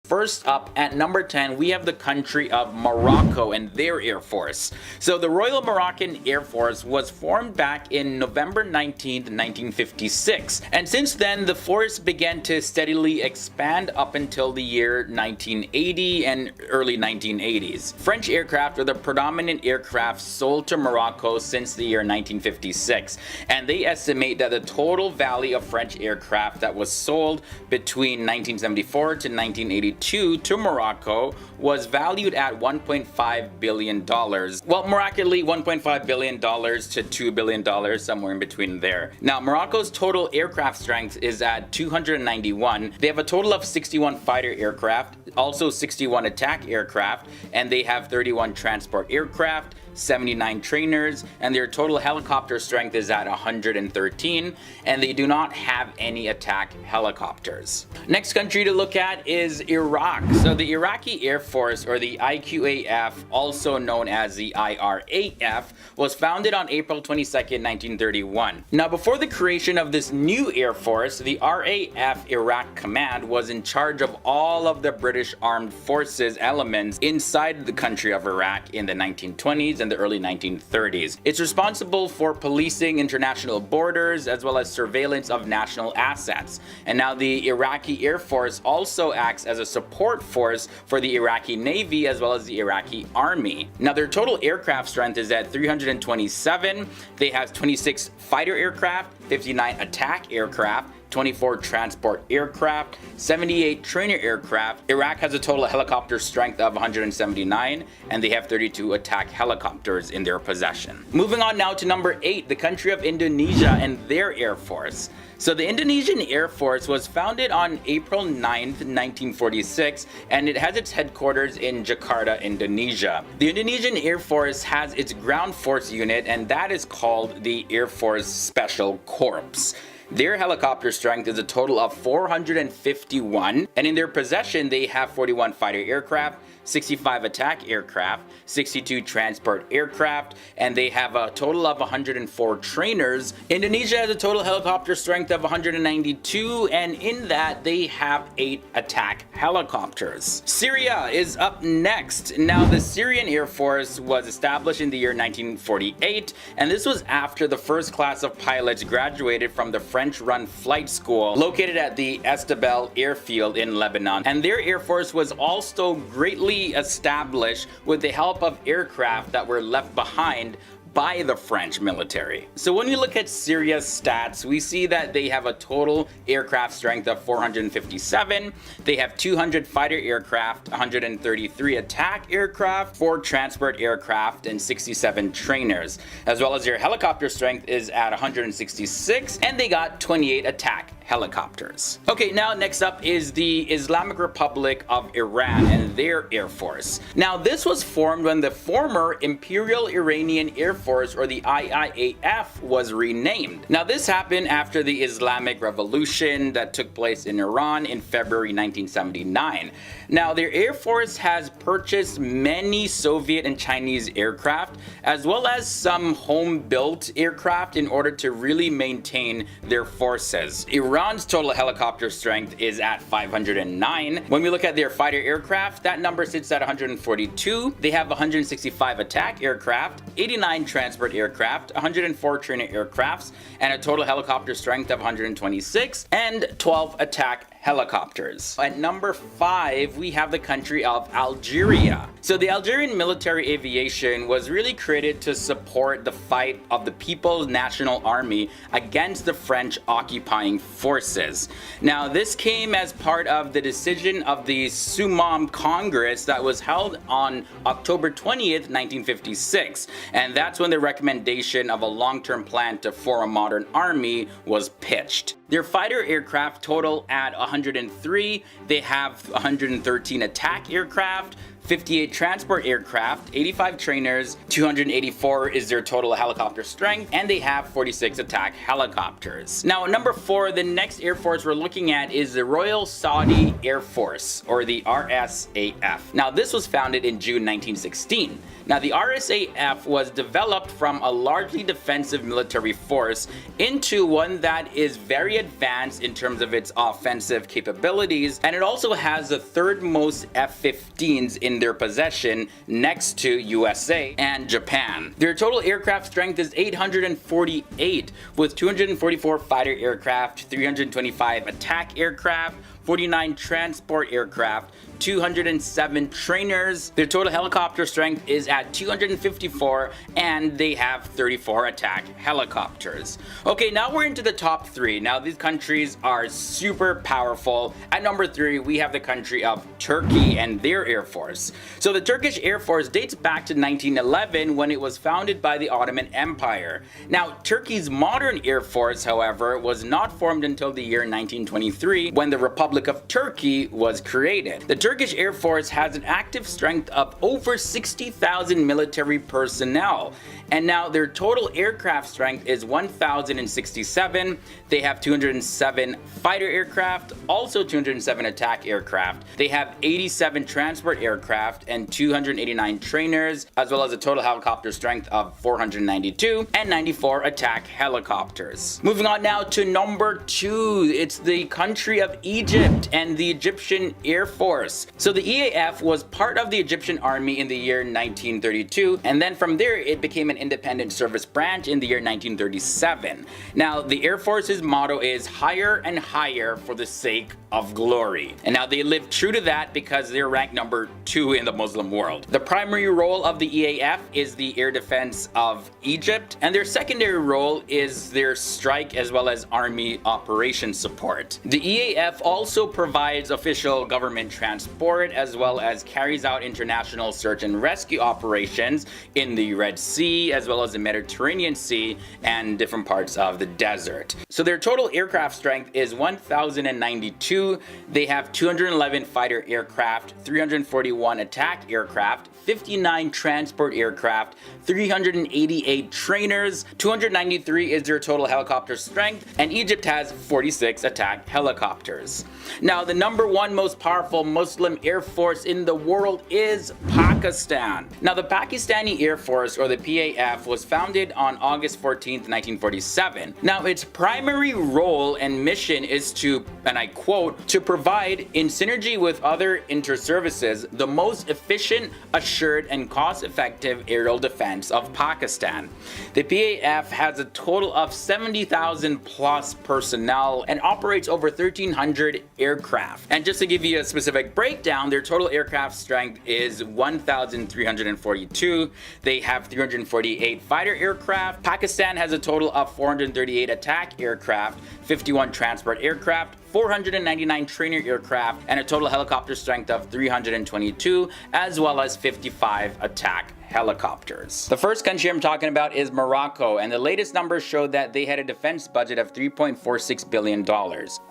First up, at number 10, we have the country of Morocco and their Air Force. So the Royal Moroccan Air Force was formed back in November 19th, 1956. And since then, the force began to steadily expand up until the year 1980 and early 1980s. French aircraft are the predominant aircraft sold to Morocco since the year 1956. And they estimate that the total value of French aircraft that was sold between 1974 to 1982 to Morocco was valued at $1.5 billion. Well, miraculously $1.5 billion to $2 billion, somewhere in between there. Now, Morocco's total aircraft strength is at 291. They have a total of 61 fighter aircraft, also 61 attack aircraft, and they have 31 transport aircraft, 79 trainers, and their total helicopter strength is at 113, and they do not have any attack helicopters. Next country to look at is Iraq. So the Iraqi Air Force, or the IQAF, also known as the IRAF, was founded on April 22nd, 1931. Now, before the creation of this new Air Force, the RAF Iraq Command was in charge of all of the British Armed Forces elements inside the country of Iraq in the 1920s and the early 1930s. It's responsible for policing international borders as well as surveillance of national assets. And now the Iraqi Air Force also acts as a support force for the Iraqi Navy as well as the Iraqi Army. Now, their total aircraft strength is at 327. They have 26 fighter aircraft, 59 attack aircraft, 24 transport aircraft, 78 trainer aircraft. Iraq has a total helicopter strength of 179, and they have 32 attack helicopters in their possession. Moving on now to number 8, the country of Indonesia and their Air Force. So the Indonesian Air Force was founded on April 9th, 1946, and it has its headquarters in Jakarta, Indonesia. The Indonesian Air Force has its ground force unit, and that is called the Air Force Special Corps. Their helicopter strength is a total of 451, and in their possession they have 41 fighter aircraft, 65 attack aircraft, 62 transport aircraft, and they have a total of 104 trainers. Indonesia has a total helicopter strength of 192, and in that they have 8 attack helicopters. Syria is up next. Now, the Syrian Air Force was established in the year 1948, and this was after the first class of pilots graduated from the French-run flight school located at the Estabel airfield in Lebanon. And their Air Force was also greatly established with the help of aircraft that were left behind by the French military. So when we look at Syria's stats, we see that they have a total aircraft strength of 457. They have 200 fighter aircraft, 133 attack aircraft, 4 transport aircraft, and 67 trainers. As well as their helicopter strength is at 166, and they got 28 attack helicopters. Okay, now next up is the Islamic Republic of Iran and their Air Force. Now, this was formed when the former Imperial Iranian Air Force, or the IIAF, was renamed. Now, this happened after the Islamic Revolution that took place in Iran in February 1979. Now, their Air Force has purchased many Soviet and Chinese aircraft, as well as some home-built aircraft in order to really maintain their forces. Iran's total helicopter strength is at 509. When we look at their fighter aircraft, that number sits at 142. They have 165 attack aircraft, 89 transport aircraft, 104 trainer aircrafts, and a total helicopter strength of 126, and 12 attack helicopters. At number 5, we have the country of Algeria. So the Algerian military aviation was really created to support the fight of the People's National Army against the French occupying forces. Now, this came as part of the decision of the Summum Congress that was held on October 20th, 1956, and that's when the recommendation of a long-term plan to form a modern army was pitched. Their fighter aircraft total at 103. They have 113 attack aircraft, 58 transport aircraft, 85 trainers, 284 is their total helicopter strength, and they have 46 attack helicopters. Now, number 4, the next Air Force we're looking at is the Royal Saudi Air Force, or the RSAF. Now, this was founded in June 1916. Now, the RSAF was developed from a largely defensive military force into one that is very advanced in terms of its offensive capabilities, and it also has the third most F-15s in their possession next to USA and Japan. Their total aircraft strength is 848, with 244 fighter aircraft, 325 attack aircraft, 49 transport aircraft, 207 trainers. Their total helicopter strength is at 254, and they have 34 attack helicopters. Okay, now we're into the top 3. Now, these countries are super powerful. At number 3, we have the country of Turkey and their Air Force. So the Turkish Air Force dates back to 1911, when it was founded by the Ottoman Empire. Now, Turkey's modern Air Force, however, was not formed until the year 1923, when the Republic of Turkey was created. The Turkish Air Force has an active strength of over 60,000 military personnel, and now their total aircraft strength is 1,067. They have 207 fighter aircraft, also 207 attack aircraft. They have 87 transport aircraft and 289 trainers, as well as a total helicopter strength of 492 and 94 attack helicopters. Moving on now to number 2, it's the country of Egypt and the Egyptian Air Force. So the EAF was part of the Egyptian army in the year 1932, and then from there it became an independent service branch in the year 1937. Now, the Air Force's motto is higher and higher for the sake of glory. And now they live true to that because they're ranked number 2 in the Muslim world. The primary role of the EAF is the air defense of Egypt, and their secondary role is their strike as well as army operations support. The EAF also provides official government transport as well as carries out international search and rescue operations in the Red Sea as well as the Mediterranean Sea and different parts of the desert. So their total aircraft strength is 1,092. They have 211 fighter aircraft, 341 attack aircraft, 59 transport aircraft, 388 trainers, 293 is their total helicopter strength, and Egypt has 46 attack helicopters. Now, the number 1 most powerful Muslim Air Force in the world is Pakistan. Now, the Pakistani Air Force, or the PAF, was founded on August 14th, 1947. Now, its primary role and mission is to, and I quote, to provide, in synergy with other inter-services, the most efficient, assured, and cost-effective aerial defense of Pakistan. The PAF has a total of 70,000 plus personnel and operates over 1,300 aircraft. And just to give you a specific breakdown, their total aircraft strength is 1,342. They have 348 fighter aircraft. Pakistan has a total of 438 attack aircraft, 51 transport aircraft, 499 trainer aircraft, and a total helicopter strength of 322, as well as 55 attack helicopters. The first country I'm talking about is Morocco, and the latest numbers show that they had a defense budget of $3.46 billion.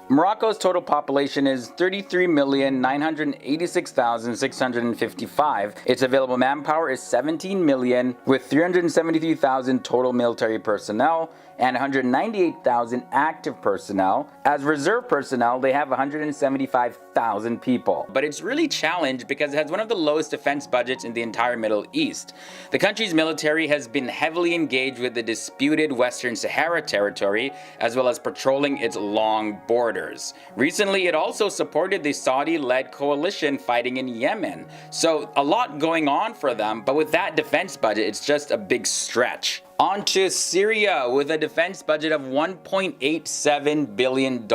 Morocco's total population is 33,986,655. Its available manpower is 17 million, with 373,000 total military personnel and 198,000 active personnel. As reserve personnel, they have 175,000 people. But it's really challenged because it has one of the lowest defense budgets in the entire Middle East. The country's military has been heavily engaged with the disputed Western Sahara territory, as well as patrolling its long borders. Recently, it also supported the Saudi-led coalition fighting in Yemen. So a lot going on for them, but with that defense budget, it's just a big stretch. On to Syria with a defense budget of $1.87 billion.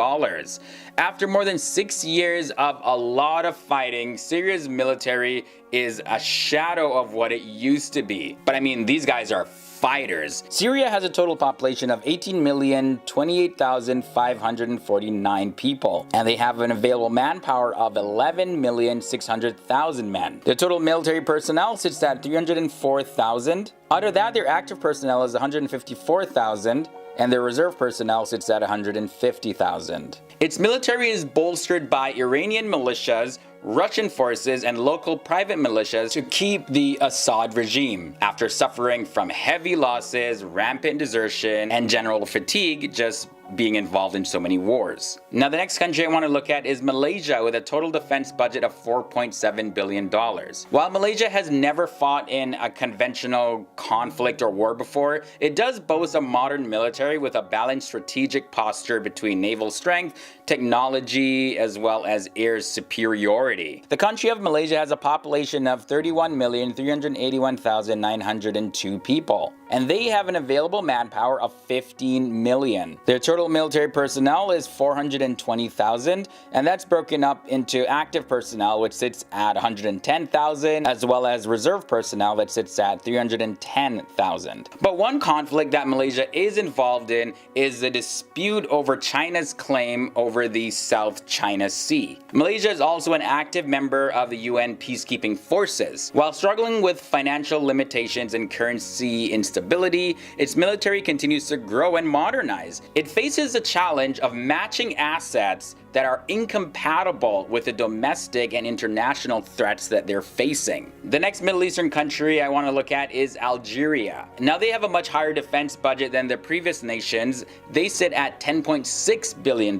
After more than 6 years of a lot of fighting, Syria's military is a shadow of what it used to be. But I mean, these guys are fighters. Syria has a total population of 18,028,549 people, and they have an available manpower of 11,600,000 men. Their total military personnel sits at 304,000. Out of that, their active personnel is 154,000, and their reserve personnel sits at 150,000. Its military is bolstered by Iranian militias, Russian forces, and local private militias to keep the Assad regime, after suffering from heavy losses, rampant desertion, and general fatigue just being involved in so many wars. Now, the next country I want to look at is Malaysia, with a total defense budget of $4.7 billion. While Malaysia has never fought in a conventional conflict or war before, it does boast a modern military with a balanced strategic posture between naval strength, technology, as well as air superiority. The country of Malaysia has a population of 31,381,902 people, and they have an available manpower of 15 million. Their total military personnel is 420,000, and that's broken up into active personnel, which sits at 110,000, as well as reserve personnel that sits at 310,000. But one conflict that Malaysia is involved in is the dispute over China's claim over the South China Sea. Malaysia is also an active member of the UN peacekeeping forces. While struggling with financial limitations and currency instability, its military continues to grow and modernize. It faces the challenge of matching assets that are incompatible with the domestic and international threats that they're facing. The next Middle Eastern country I want to look at is Algeria. Now, they have a much higher defense budget than the previous nations. They sit at $10.6 billion.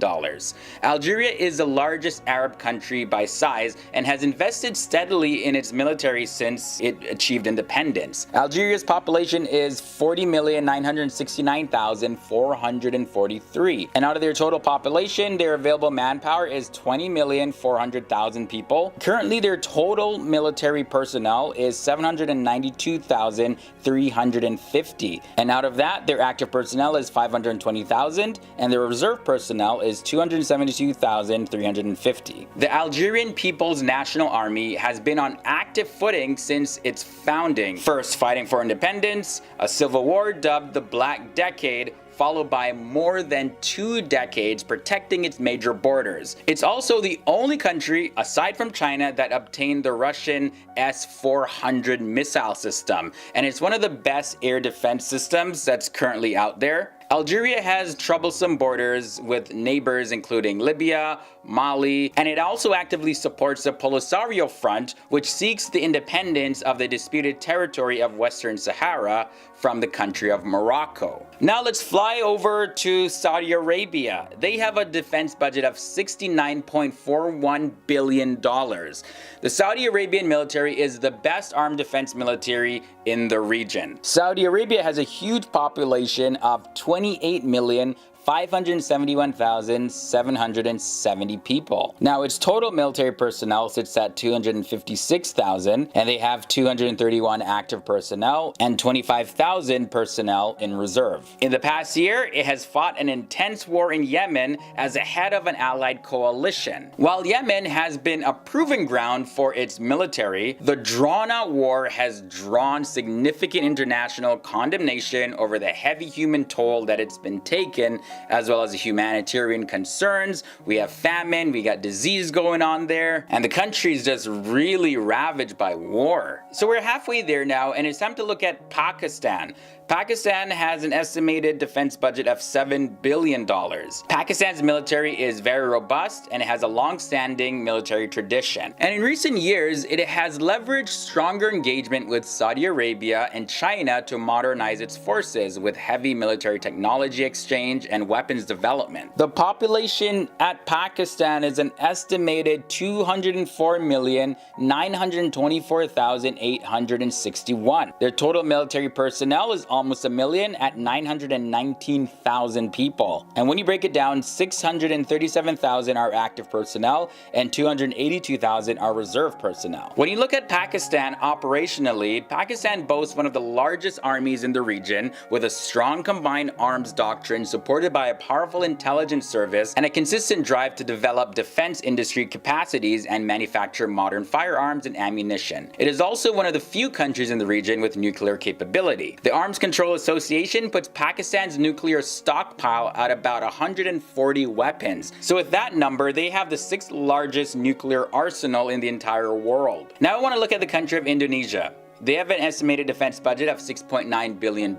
Algeria is the largest Arab country by size and has invested steadily in its military since it achieved independence. Algeria's population is 40,969,443, and out of their total population, their available manpower is 20,400,000 people. Currently, their total military personnel is 792,350, and out of that, their active personnel is 520,000, and their reserve personnel is 272,350. The Algerian People's National Army has been on active footing since its founding, first fighting for independence, a civil war dubbed the Black Decade, followed by more than 2 decades protecting its major borders. It's also the only country, aside from China, that obtained the Russian S-400 missile system, and it's one of the best air defense systems that's currently out there. Algeria has troublesome borders with neighbors including Libya, Mali, and it also actively supports the Polisario Front, which seeks the independence of the disputed territory of Western Sahara from the country of Morocco. Now let's fly over to Saudi Arabia. They have a defense budget of $69.41 billion. The Saudi Arabian military is the best armed defense military in the region. Saudi Arabia has a huge population of 28,571,770 people. Now, its total military personnel sits at 256,000, and they have 231 active personnel and 25,000 personnel in reserve. In the past year, it has fought an intense war in Yemen as a head of an allied coalition. While Yemen has been a proving ground for its military, the drawn-out war has drawn significant international condemnation over the heavy human toll that it's been taken, as well as the humanitarian concerns. We have famine, we got disease going on there, and the country is just really ravaged by war. So we're halfway there now, and it's time to look at Pakistan. Pakistan has an estimated defense budget of $7 billion. Pakistan's military is very robust and it has a long-standing military tradition. And in recent years, it has leveraged stronger engagement with Saudi Arabia and China to modernize its forces with heavy military technology exchange and weapons development. The population at Pakistan is an estimated 204,924,861. Their total military personnel is almost a million at 919,000 people. And when you break it down, 637,000 are active personnel and 282,000 are reserve personnel. When you look at Pakistan operationally, Pakistan boasts one of the largest armies in the region with a strong combined arms doctrine supported by a powerful intelligence service and a consistent drive to develop defense industry capacities and manufacture modern firearms and ammunition. It is also one of the few countries in the region with nuclear capability. The Arms Control Association puts Pakistan's nuclear stockpile at about 140 weapons. So with that number, they have the 6th largest nuclear arsenal in the entire world. Now I want to look at the country of Indonesia. They have an estimated defense budget of $6.9 billion,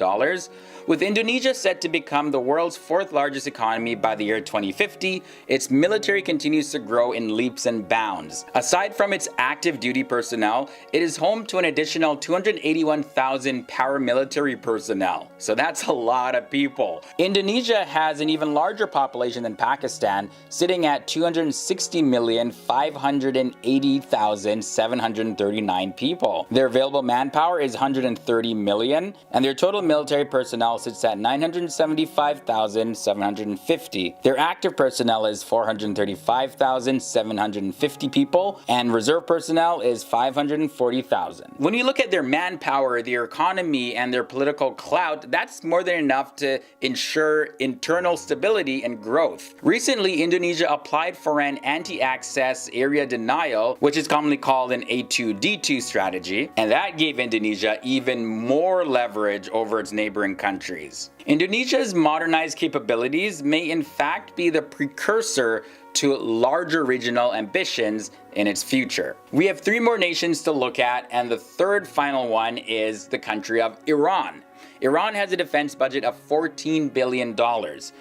with Indonesia set to become the world's fourth largest economy by the year 2050. Its military continues to grow in leaps and bounds. Aside from its active duty personnel, it is home to an additional 281,000 paramilitary personnel. So that's a lot of people. Indonesia has an even larger population than Pakistan, sitting at 260,580,739 people. Their available manpower is 130 million, and their total military personnel sits at 975,750. Their active personnel is 435,750 people, and reserve personnel is 540,000. When you look at their manpower, their economy, and their political clout, that's more than enough to ensure internal stability and growth. Recently, Indonesia applied for an anti-access area denial, which is commonly called an A2D2 strategy, and that gave Indonesia even more leverage over its neighboring countries. Indonesia's modernized capabilities may in fact be the precursor to larger regional ambitions in its future. We have three more nations to look at, and the third final one is the country of Iran. Iran has a defense budget of $14 billion.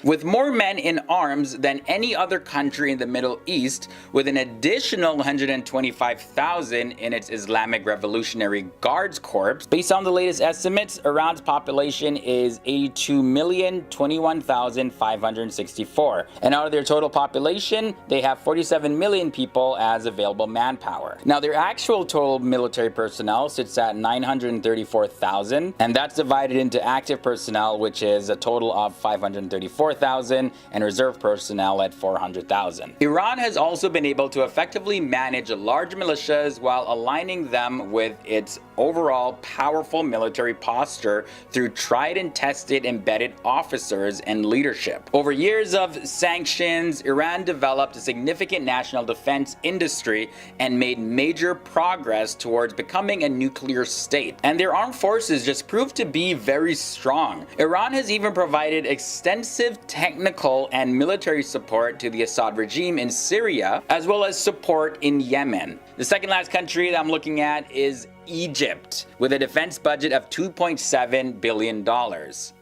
With more men in arms than any other country in the Middle East, with an additional 125,000 in its Islamic Revolutionary Guards Corps. Based on the latest estimates, Iran's population is 82,021,564. And out of their total population, they have 47 million people as available manpower. Now, their actual total military personnel sits at 934,000, and that's divided into active personnel, which is a total of 534,000, and reserve personnel at 400,000. Iran has also been able to effectively manage large militias while aligning them with its overall powerful military posture through tried and tested embedded officers and leadership. Over years of sanctions, Iran developed a significant national defense industry and made major progress towards becoming a nuclear state. And their armed forces just proved to be very strong. Iran has even provided extensive technical and military support to the Assad regime in Syria, as well as support in Yemen. The second last country that I'm looking at is Egypt, with a defense budget of $2.7 billion.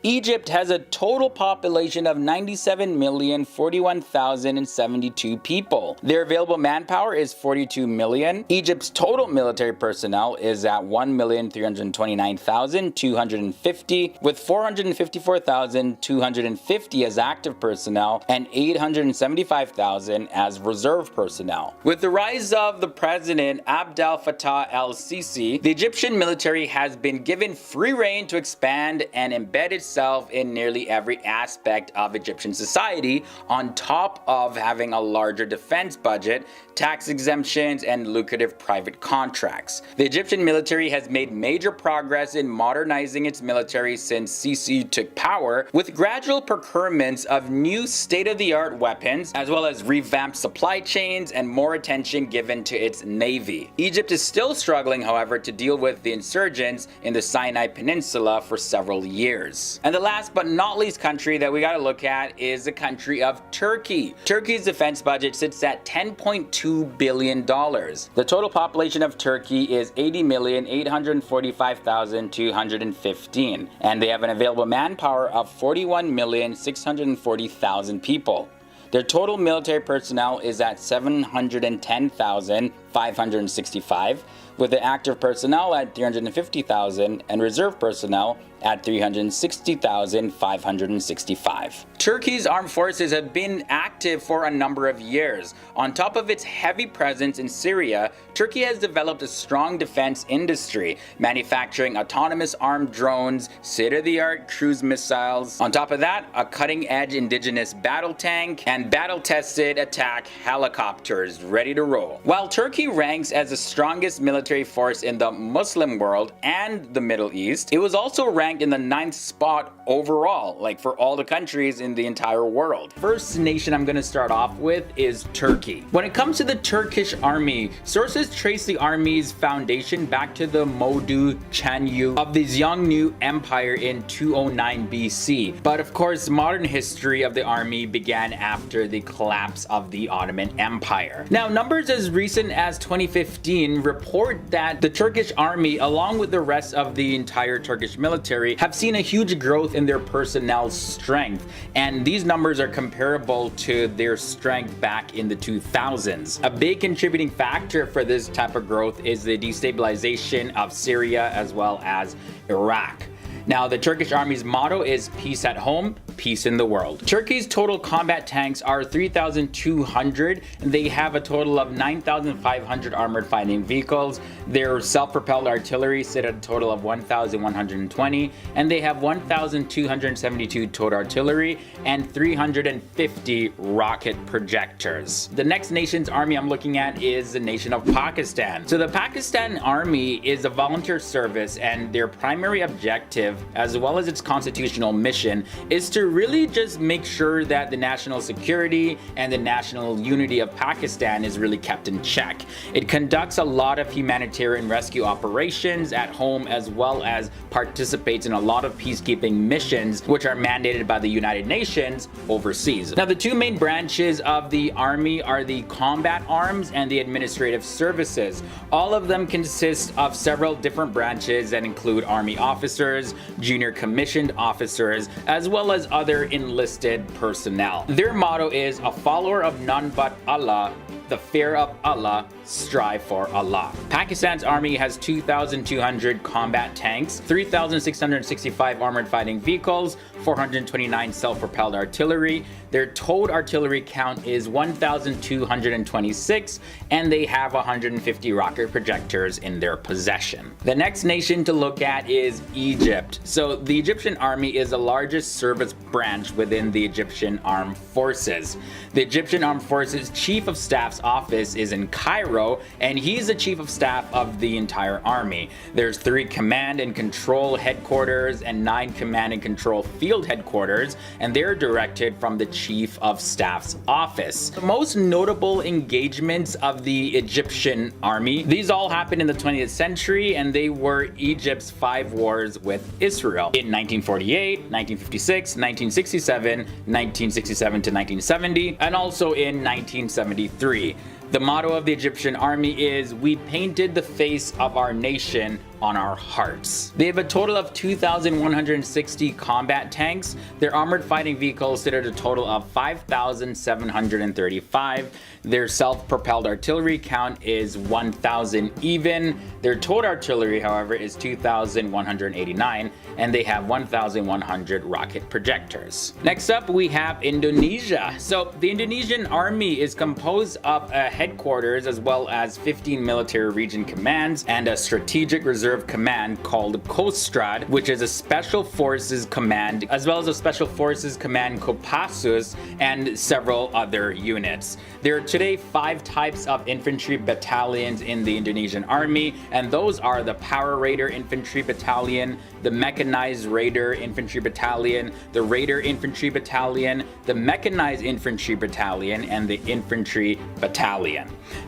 Egypt has a total population of 97,041,072 people. Their available manpower is 42 million. Egypt's total military personnel is at 1,329,250, with 454,250 as active personnel and 875,000 as reserve personnel. With the rise of the president Abdel Fattah el-Sisi, the Egyptian military has been given free rein to expand and embed itself in nearly every aspect of Egyptian society, on top of having a larger defense budget, tax exemptions, and lucrative private contracts. The Egyptian military has made major progress in modernizing its military since Sisi took power, with gradual procurements of new state-of-the-art weapons, as well as revamped supply chains and more attention given to its navy. Egypt is still struggling, however, to deal with the insurgents in the Sinai Peninsula for several years. And the last but not least country that we gotta look at is the country of Turkey. Turkey's defense budget sits at $10.2 billion. The total population of Turkey is 80,845,215, and they have an available manpower of 41,640,000 people. Their total military personnel is at 710,565, with the active personnel at 350,000 and reserve personnel at 360,565. Turkey's armed forces have been active for a number of years. On top of its heavy presence in Syria, Turkey has developed a strong defense industry, manufacturing autonomous armed drones, state-of-the-art cruise missiles. On top of that, a cutting-edge indigenous battle tank and battle-tested attack helicopters ready to roll. While Turkey ranks as the strongest military force in the Muslim world and the Middle East, it was also ranked in the 9th spot overall, like for all the countries in the entire world. First nation I'm going to start off with is Turkey. When it comes to the Turkish army, sources trace the army's foundation back to the Modu Chanyu of the Xiongnu Empire in 209 BC. But of course, modern history of the army began after the collapse of the Ottoman Empire. Now, numbers as recent as 2015 report that the Turkish army, along with the rest of the entire Turkish military, have seen a huge growth in their personnel strength, and these numbers are comparable to their strength back in the 2000s. A big contributing factor for this type of growth is the destabilization of Syria as well as Iraq. Now, the Turkish army's motto is peace at home, peace in the world. Turkey's total combat tanks are 3,200. They have a total of 9,500 armored fighting vehicles. Their self-propelled artillery sit at a total of 1,120, and they have 1,272 towed artillery and 350 rocket projectors. The next nation's army I'm looking at is the nation of Pakistan. So the Pakistan army is a volunteer service, and their primary objective, as well as its constitutional mission, is to really just make sure that the national security and the national unity of Pakistan is really kept in check. It conducts a lot of humanitarian rescue operations at home, as well as participates in a lot of peacekeeping missions which are mandated by the United Nations overseas. Now, the two main branches of the army are the combat arms and the administrative services. All of them consist of several different branches that include army officers, junior commissioned officers, as well as other enlisted personnel. Their motto is a follower of none but Allah, the fear of Allah, strive for Allah. Pakistan's army has 2,200 combat tanks, 3,665 armored fighting vehicles, 429 self-propelled artillery. Their towed artillery count is 1,226, and they have 150 rocket projectors in their possession. The next nation to look at is Egypt. So the Egyptian army is the largest service branch within the Egyptian Armed Forces. The Egyptian Armed Forces Chief of Staff's office is in Cairo, and he's the Chief of Staff of the entire army. There's 3 command and control headquarters and 9 command and control field headquarters, and they're directed from the Chief of Staff's office. The most notable engagements of the Egyptian army, these all happened in the 20th century, and they were Egypt's 5 wars with Israel in 1948, 1956, 1967, 1967 to 1970, and also in 1973. The motto of the Egyptian army is, "We painted the face of our nation on our hearts." They have a total of 2,160 combat tanks. Their armored fighting vehicles sit at a total of 5,735. Their self-propelled artillery count is 1,000 even. Their towed artillery, however, is 2,189, and they have 1,100 rocket projectors. Next up, we have Indonesia. So the Indonesian army is composed of a headquarters as well as 15 military region commands and a strategic reserve command called Kostrad, which is a special forces command, as well as a special forces command Kopassus, and several other units. There are today 5 types of infantry battalions in the Indonesian army, and those are the Power Raider Infantry Battalion, the Mechanized Raider Infantry Battalion, the Raider Infantry Battalion, the Mechanized Infantry Battalion, and the Infantry Battalion.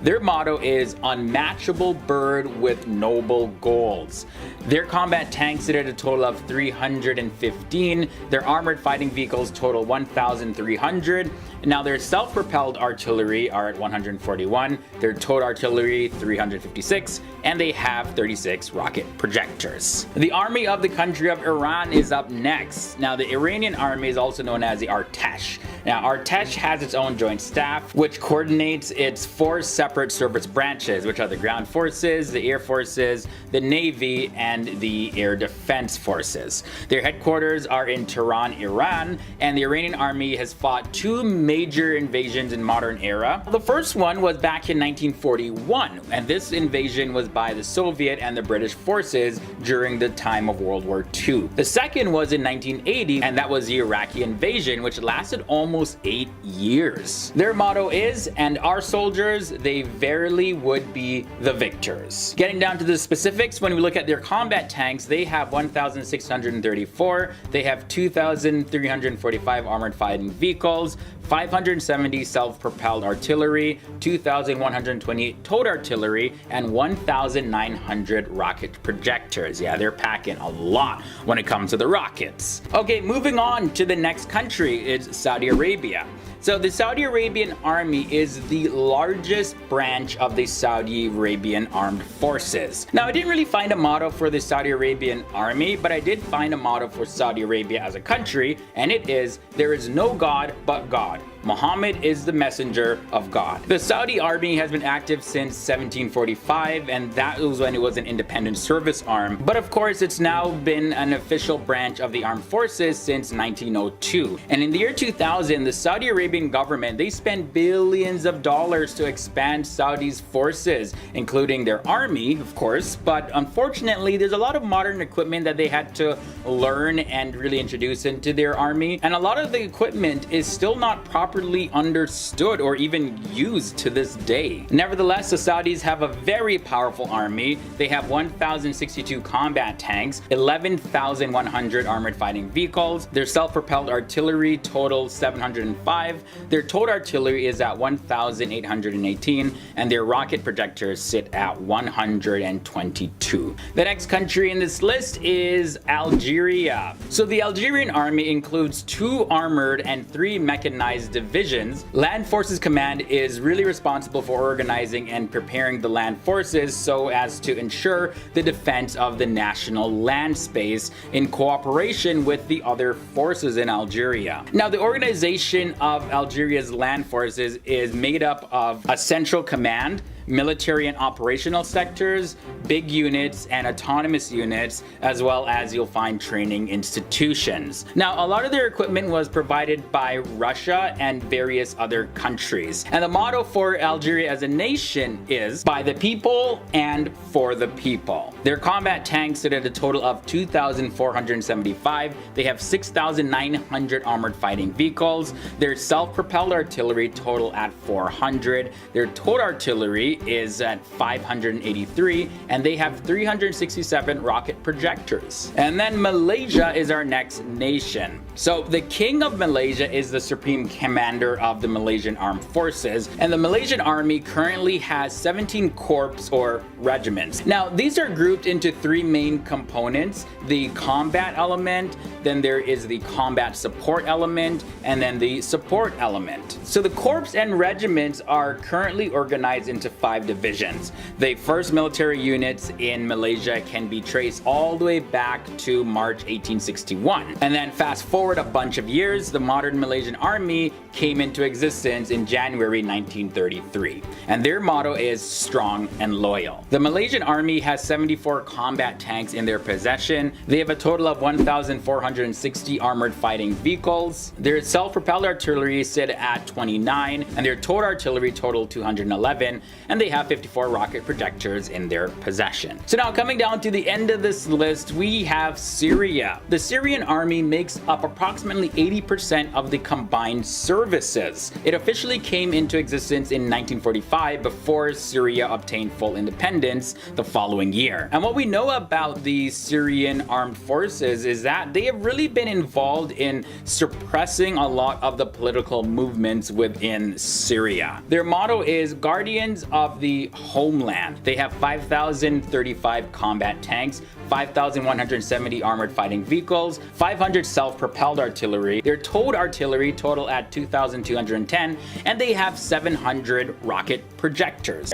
Their motto is unmatchable bird with noble goals. Their combat tanks sit at a total of 315. Their armored fighting vehicles total 1,300. Now their self-propelled artillery are at 141, their towed artillery 356, and they have 36 rocket projectors. The army of the country of Iran is up next. Now the Iranian army is also known as the Artesh. Now Artesh has its own joint staff, which coordinates its 4 separate service branches, which are the ground forces, the air forces, the navy, and the air defense forces. Their headquarters are in Tehran, Iran, and the Iranian army has fought 2 major invasions in modern era. The first one was back in 1941, and this invasion was by the Soviet and the British forces during the time of World War II. The second was in 1980, and that was the Iraqi invasion, which lasted almost 8 years. Their motto is, "And our soldiers, they verily would be the victors." Getting down to the specifics, when we look at their combat tanks, they have 1,634, they have 2,345 armored fighting vehicles, 570 self-propelled artillery, 2,128 towed artillery, and 1,900 rocket projectors. Yeah, they're packing a lot when it comes to the rockets. Okay, moving on to the next country is Saudi Arabia. So the Saudi Arabian Army is the largest branch of the Saudi Arabian Armed Forces. Now, I didn't really find a motto for the Saudi Arabian Army, but I did find a motto for Saudi Arabia as a country, and it is, "There is no God but God. Muhammad is the messenger of God." The Saudi Army has been active since 1745, and that was when it was an independent service arm. But of course, it's now been an official branch of the armed forces since 1902. And in the year 2000, the Saudi Arabian government, they spent billions of dollars to expand Saudi's forces, including their army, of course. But unfortunately, there's a lot of modern equipment that they had to learn and really introduce into their army. And a lot of the equipment is still not properly understood or even used to this day. Nevertheless, the Saudis have a very powerful army. They have 1,062 combat tanks, 11,100 armored fighting vehicles. Their self-propelled artillery totals 705. Their towed artillery is at 1,818, and their rocket projectors sit at 122. The next country in this list is Algeria. So the Algerian army includes 2 armored and 3 mechanized divisions. Land Forces Command is really responsible for organizing and preparing the land forces so as to ensure the defense of the national land space in cooperation with the other forces in Algeria. Now, the organization of Algeria's land forces is made up of a central command, military and operational sectors, big units, and autonomous units, as well as you'll find training institutions. Now, a lot of their equipment was provided by Russia and various other countries. And the motto for Algeria as a nation is "By the people and for the people." Their combat tanks sit at a total of 2,475. They have 6,900 armored fighting vehicles. Their self-propelled artillery total at 400. Their towed artillery is at 583, and they have 367 rocket projectors. And then Malaysia is our next nation. So the King of Malaysia is the supreme commander of the Malaysian Armed Forces, and the Malaysian Army currently has 17 corps or regiments. Now, these are grouped into 3 main components: the combat element, then there is the combat support element, and then the support element. So the corps and regiments are currently organized into 5 divisions. The first military units in Malaysia can be traced all the way back to March 1861. And then fast forward a bunch of years, the modern Malaysian Army came into existence in January 1933. And their motto is "Strong and Loyal." The Malaysian Army has 74 combat tanks in their possession. They have a total of 1,460 armored fighting vehicles. Their self-propelled artillery sit at 29, and their towed artillery total 211, and they have 54 rocket projectors in their possession. So now, coming down to the end of this list, we have Syria. The Syrian army makes up approximately 80% of the combined services. It officially came into existence in 1945 before Syria obtained full independence the following year. And what we know about the Syrian armed forces is that they have really been involved in suppressing a lot of the political movements within Syria. Their motto is "Guardians of the Homeland." They have 5,035 combat tanks, 5,170 armored fighting vehicles, 500 self-propelled artillery. Their towed artillery total at 2,210, and they have 700 rocket projectors.